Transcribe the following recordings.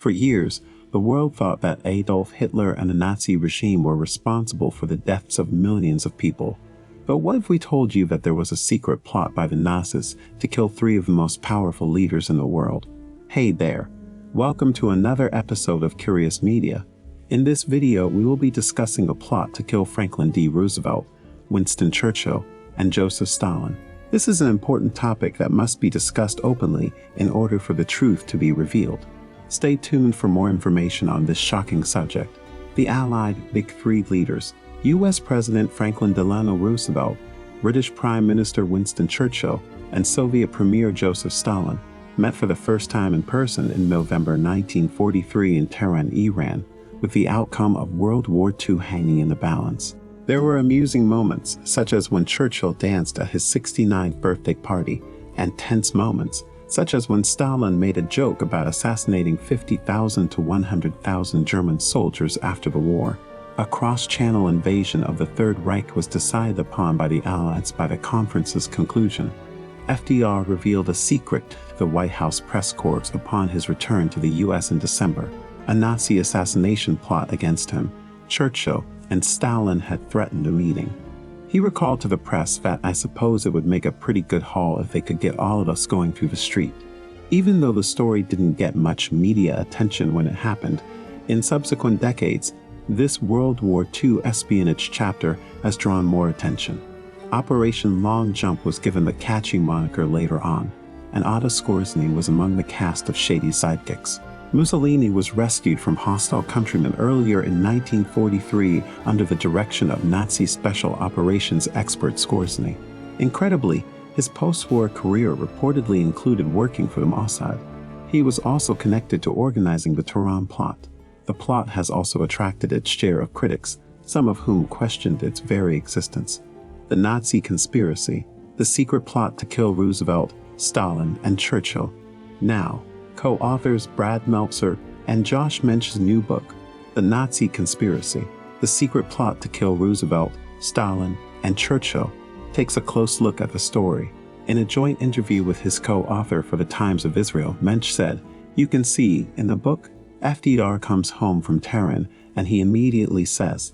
For years, the world thought that Adolf Hitler and the Nazi regime were responsible for the deaths of millions of people. But what if we told you that there was a secret plot by the Nazis to kill three of the most powerful leaders in the world? Hey there! Welcome to another episode of Curious Media. In this video, we will be discussing a plot to kill Franklin D. Roosevelt, Winston Churchill, and Joseph Stalin. This is an important topic that must be discussed openly in order for the truth to be revealed. Stay tuned for more information on this shocking subject. The Allied Big Three leaders, U.S. President Franklin Delano Roosevelt, British Prime Minister Winston Churchill, and Soviet Premier Joseph Stalin, met for the first time in person in November 1943 in Tehran, Iran, with the outcome of World War II hanging in the balance. There were amusing moments, such as when Churchill danced at his 69th birthday party, and tense moments, such as when Stalin made a joke about assassinating 50,000 to 100,000 German soldiers after the war. A cross-channel invasion of the Third Reich was decided upon by the Allies by the conference's conclusion. FDR revealed a secret to the White House press corps upon his return to the U.S. in December. A Nazi assassination plot against him, Churchill, and Stalin had threatened a meeting. He recalled to the press that I suppose it would make a pretty good haul if they could get all of us going through the street. Even though the story didn't get much media attention when it happened, in subsequent decades, this World War II espionage chapter has drawn more attention. Operation Long Jump was given the catchy moniker later on, and Otto Skorzeny was among the cast of shady sidekicks. Mussolini was rescued from hostile countrymen earlier in 1943 under the direction of Nazi Special Operations expert Skorzeny. Incredibly, his post-war career reportedly included working for the Mossad. He was also connected to organizing the Tehran plot. The plot has also attracted its share of critics, some of whom questioned its very existence. The Nazi conspiracy, the secret plot to kill Roosevelt, Stalin, and Churchill. Now, co-authors Brad Meltzer and Josh Mensch's new book, The Nazi Conspiracy, The Secret Plot to Kill Roosevelt, Stalin, and Churchill, takes a close look at the story. In a joint interview with his co-author for the Times of Israel, Mensch said, "You can see, in the book, FDR comes home from Tehran and he immediately says,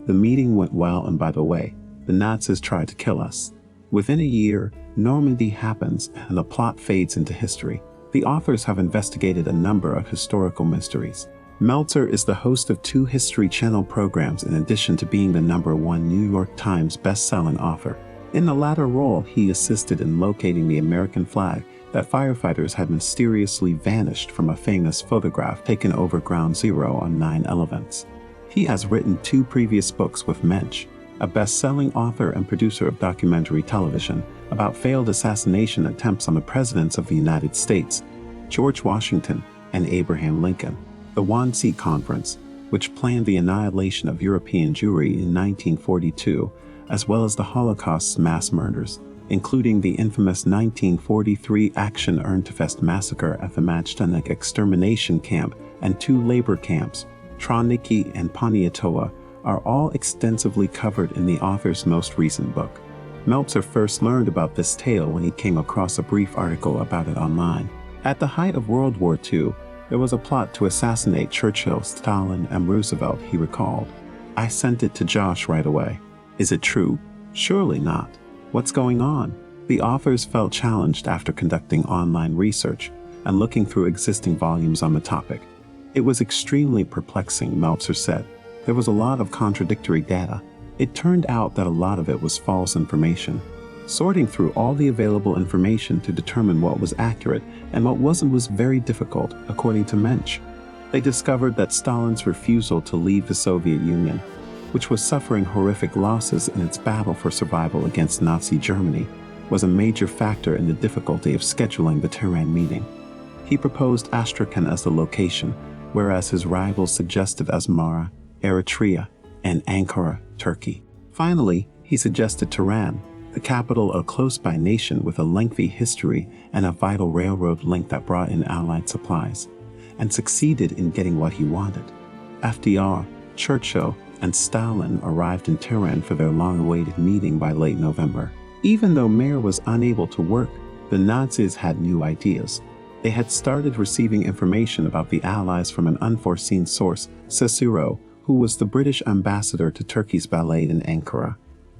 'The meeting went well, and by the way, the Nazis tried to kill us.' Within a year, Normandy happens and the plot fades into history." The authors have investigated a number of historical mysteries. Meltzer is the host of 2 History Channel programs in addition to being the #1 New York Times best-selling author. In the latter role, he assisted in locating the American flag that firefighters had mysteriously vanished from a famous photograph taken over Ground Zero on 9/11. He has written 2 previous books with Mensch, a best-selling author and producer of documentary television, about failed assassination attempts on the presidents of the United States, George Washington and Abraham Lincoln. The Wannsee Conference, which planned the annihilation of European Jewry in 1942, as well as the Holocaust's mass murders, including the infamous 1943 Action Ernstfest massacre at the Majdanek extermination camp and 2 labor camps, Troniki and Poniatowa, are all extensively covered in the author's most recent book. Meltzer first learned about this tale when he came across a brief article about it online. At the height of World War II, there was a plot to assassinate Churchill, Stalin, and Roosevelt, he recalled. "I sent it to Josh right away. Is it true? Surely not. What's going on?" The authors felt challenged after conducting online research and looking through existing volumes on the topic. "It was extremely perplexing," Meltzer said. "There was a lot of contradictory data. It turned out that a lot of it was false information. Sorting through all the available information to determine what was accurate and what wasn't was very difficult," according to Mensch. They discovered that Stalin's refusal to leave the Soviet Union, which was suffering horrific losses in its battle for survival against Nazi Germany, was a major factor in the difficulty of scheduling the Tehran meeting. He proposed Astrakhan as the location, whereas his rivals suggested Asmara, Eritrea, and Ankara, Turkey. Finally, he suggested Tehran, the capital of a close-by nation with a lengthy history and a vital railroad link that brought in Allied supplies, and succeeded in getting what he wanted. FDR, Churchill, and Stalin arrived in Tehran for their long-awaited meeting by late November. Even though Mayer was unable to work, the Nazis had new ideas. They had started receiving information about the Allies from an unforeseen source, Cicero, who was the British ambassador to Turkey's ballet in Ankara.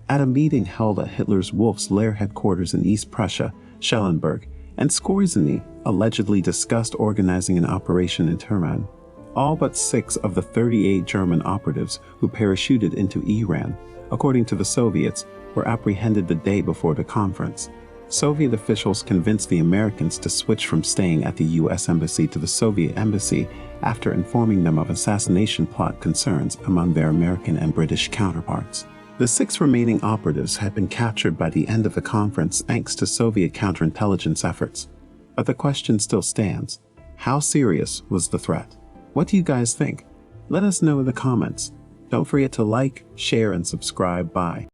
At a meeting held at Hitler's Wolf's Lair headquarters in East Prussia, Schellenberg, and Skorzeny allegedly discussed organizing an operation in Tehran. All but 6 of the 38 German operatives who parachuted into Iran, according to the Soviets, were apprehended the day before the conference. Soviet officials convinced the Americans to switch from staying at the U.S. Embassy to the Soviet Embassy after informing them of assassination plot concerns among their American and British counterparts. The 6 remaining operatives had been captured by the end of the conference thanks to Soviet counterintelligence efforts. But the question still stands: how serious was the threat? What do you guys think? Let us know in the comments. Don't forget to like, share, and subscribe. Bye.